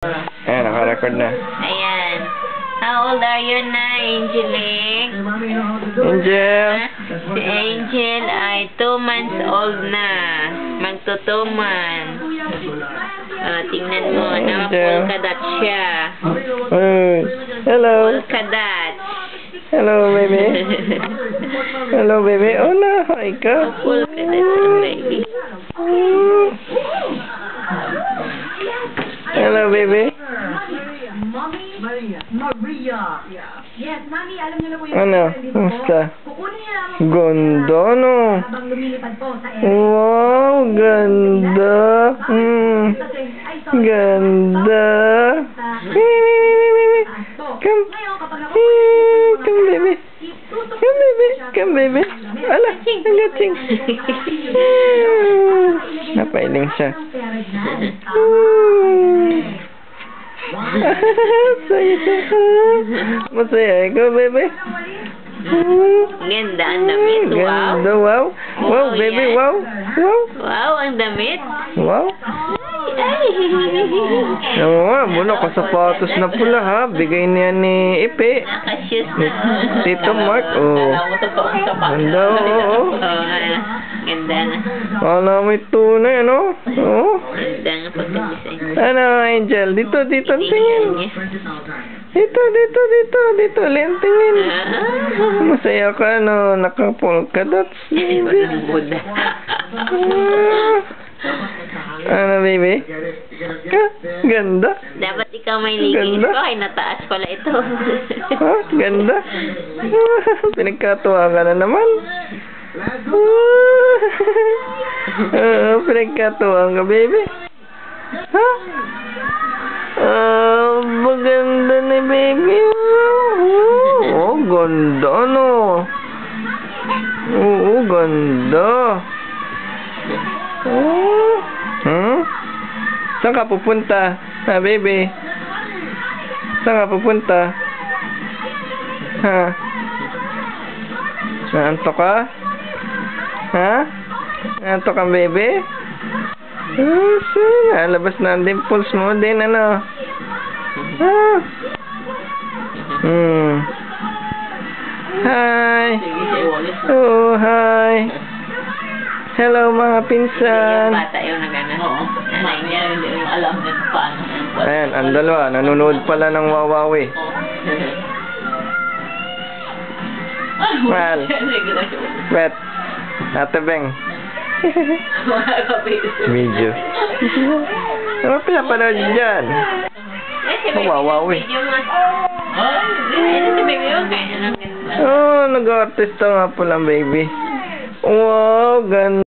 Ayan, naka-record na. Ayan. How old are you na, Angeline? Angel! Si Angel ay 2 months old na. Magto 2 months. Tingnan mo, naka-polka-dot siya. Hello! Polka-dot. Hello, baby. Hello, baby. Hola, hi ka. Polka-dot, baby. Hello, baby. Maria. Yes, Mami, alam niyo na po yung Ano? Kumusta? kukunin niya lamang Ganda, no? habang lumilipad po sa Wow, ganda. Ganda. Come. Come, baby. Come, baby. Come, baby. Ala, ang gating. Napailing siya. Saya. Masaya ikaw, baby. Ganda ang damit. Wow. Ganda, wow. Wow, baby, yan. wow. Wow. Wow, ang damit. Wow. Oo nga, muna ka sapatos na pula ha. Bigay niya ni Ipe. Naka-shoes na. Tito Mark, oh. Ganda, oo. Ganda na. Wala mo tunay, no? Oo. Ganda nga pagkagising. Ano, Angel? Dito, tingin. Dito, tingin. Masaya ka, no? Naka-polka dots. Walang Buddha. Ano, baby? Ganda. Dapat ikaw may ligis Ganda. ko. Ay, nataas pala ito. Ha? Ganda. Pinagkatuwa ka na naman. Pinagkatuwa ka, baby. Ha? Maganda ni baby. Oh, ganda, no? Oo, ganda. Saan ka pupunta? Ha, baby? Saan ka pupunta? Ha? Naantok ka? Ha? Naantok ka, baby? Nalabas na ang dimples mo din, ano? Ha? Hi! Oh, hi! Hello, mga pinsan! Bata yung nagana. Oo. Nanay niya, hindi yung alam na paano. Ayan, ang dalawa. Nanonood pala ng Wawawi. Well, wet. Ate Beng. Video. Ano pinapanood dyan? Wawawi. Oh, nag-artista nga pala, baby. Wow, ganda.